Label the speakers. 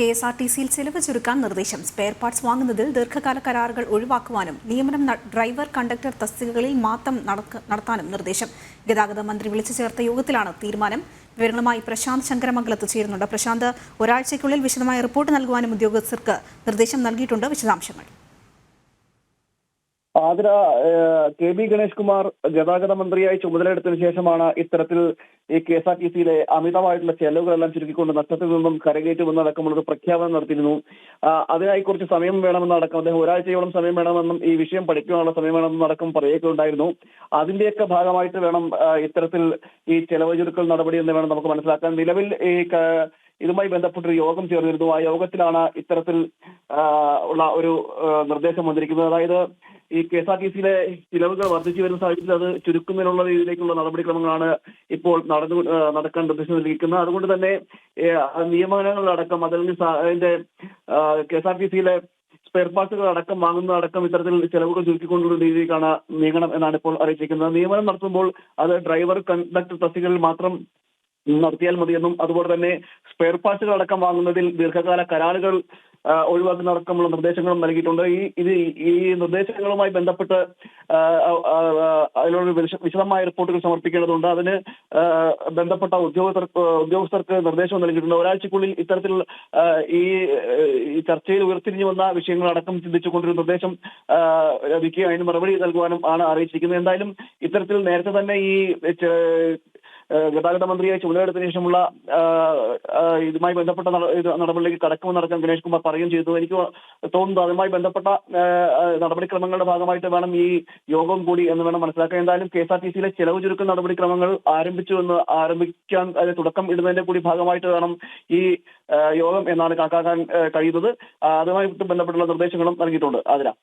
Speaker 1: KSRTCയിൽ ചെലവ് ചുരുക്കാൻ നിർദ്ദേശം. സ്പെയർ പാർട്സ് വാങ്ങുന്നതിൽ ദീർഘകാല കരാറുകൾ ഒഴിവാക്കുവാനും നിയമനം ഡ്രൈവർ കണ്ടക്ടർ തസ്തികകളിൽ മാത്രം നടത്താനും നിർദ്ദേശം. ഗതാഗത മന്ത്രി വിളിച്ചു ചേർത്ത യോഗത്തിലാണ് തീരുമാനം. വിവരങ്ങളുമായി പ്രശാന്ത് ശങ്കരമംഗലത്ത് ചേരുന്നുണ്ട്. പ്രശാന്ത്, ഒരാഴ്ചയ്ക്കുള്ളിൽ വിശദമായ റിപ്പോർട്ട് നൽകുവാനും ഉദ്യോഗസ്ഥർക്ക് നിർദ്ദേശം നൽകിയിട്ടുണ്ട്. വിശദാംശങ്ങൾ.
Speaker 2: ആതിര, KB ഗണേഷ് കുമാർ ഗതാഗത മന്ത്രിയായി ചുമതലയെടുത്തതിനു ശേഷമാണ് ഇത്തരത്തിൽ ഈ KSRTCയിലെ അമിതമായിട്ടുള്ള ചെലവുകളെല്ലാം ചുരുക്കിക്കൊണ്ട് നഷ്ടത്തിൽ നിന്നും കരകയറ്റുമെന്നടക്കമുള്ളൊരു പ്രഖ്യാപനം നടത്തിയിരുന്നു. അതിനായി കുറച്ച് സമയം വേണമെന്നടക്കം അദ്ദേഹം ഒരാഴ്ചയോളം സമയം വേണമെന്നും ഈ വിഷയം പഠിക്കാനുള്ള സമയം വേണമെന്നടക്കം പറയുകയുണ്ടായിരുന്നു. അതിന്റെയൊക്കെ ഭാഗമായിട്ട് വേണം ഇത്തരത്തിൽ ഈ ചെലവ് ചുരുക്കൽ നടപടി എന്ന് വേണം നമുക്ക് മനസ്സിലാക്കാൻ. നിലവിൽ ഇതുമായി ബന്ധപ്പെട്ടൊരു യോഗം ചേർന്നിരുന്നു. ആ യോഗത്തിലാണ് ഇത്തരത്തിൽ ഉള്ള ഒരു നിർദ്ദേശം വന്നിരിക്കുന്നത്. അതായത് ഈ KSRTCയിലെ ചിലവുകൾ വർദ്ധിച്ചു വരുന്ന സാഹചര്യത്തിൽ അത് ചുരുക്കുന്നതിനുള്ള രീതിയിലേക്കുള്ള നടപടിക്രമങ്ങളാണ് ഇപ്പോൾ നടക്കാൻ നിർദ്ദേശം നൽകിയിരിക്കുന്നത്. അതുകൊണ്ട് തന്നെ നിയമനങ്ങളടക്കം അതിന്റെ KSRTCയിലെ സ്പെയർ പാർട്സുകൾ അടക്കം വാങ്ങുന്നതടക്കം ഇത്തരത്തിൽ ചെലവുകൾ ചുരുക്കിക്കൊണ്ടുള്ള രീതിയിലേക്കാണ് നീങ്ങണം എന്നാണ് ഇപ്പോൾ അറിയിച്ചിരിക്കുന്നത്. നിയമനം നടത്തുമ്പോൾ അത് ഡ്രൈവർ കണ്ടക്ടർ തസ്തികകളിൽ മാത്രം നടത്തിയാൽ മതിയെന്നും അതുപോലെ തന്നെ സ്പെയർ പാർട്സുകൾ അടക്കം വാങ്ങുന്നതിൽ ദീർഘകാല കരാറുകൾ ഒഴിവാക്കുന്നതടക്കമുള്ള നിർദ്ദേശങ്ങളും നൽകിയിട്ടുണ്ട്. ഈ നിർദ്ദേശങ്ങളുമായി ബന്ധപ്പെട്ട് അതിനുള്ള വിശദമായ റിപ്പോർട്ടുകൾ സമർപ്പിക്കേണ്ടതുണ്ട്. അതിന് ബന്ധപ്പെട്ട ഉദ്യോഗസ്ഥർക്ക് നിർദ്ദേശം നൽകിയിട്ടുണ്ട്. ഒരാഴ്ചക്കുള്ളിൽ ഇത്തരത്തിൽ ഈ ചർച്ചയിൽ ഉയർത്തിരിഞ്ഞു വന്ന വിഷയങ്ങളടക്കം ചിന്തിച്ചുകൊണ്ടൊരു നിർദ്ദേശം ലഭിക്കുകയും അതിന് മറുപടി നൽകുവാനും ആണ് അറിയിച്ചിരിക്കുന്നത്. എന്തായാലും ഇത്തരത്തിൽ നേരത്തെ തന്നെ ഈ ഗതാഗത മന്ത്രിയായി ചുമതലയെടുത്തതിനു ശേഷമുള്ള ഇതുമായി ബന്ധപ്പെട്ട നടപടിയിലേക്ക് കടക്കുമെന്നടക്കം ഗണേഷ് കുമാർ പറയുകയും ചെയ്തു. എനിക്ക് തോന്നുന്നു അതുമായി ബന്ധപ്പെട്ട നടപടിക്രമങ്ങളുടെ ഭാഗമായിട്ട് വേണം ഈ യോഗം കൂടി എന്ന് വേണം മനസ്സിലാക്കാൻ. എന്തായാലും KSRTCയിലെ ചെലവ് ചുരുക്കൽ നടപടിക്രമങ്ങൾ ആരംഭിക്കാൻ തുടക്കം ഇടുന്നതിന്റെ കൂടി ഭാഗമായിട്ട് വേണം ഈ യോഗം എന്നാണ് കണക്കാക്കാൻ കഴിയുന്നത്. അതുമായി ബന്ധപ്പെട്ടുള്ള നിർദ്ദേശങ്ങളും നൽകിയിട്ടുണ്ട്. അതിനാ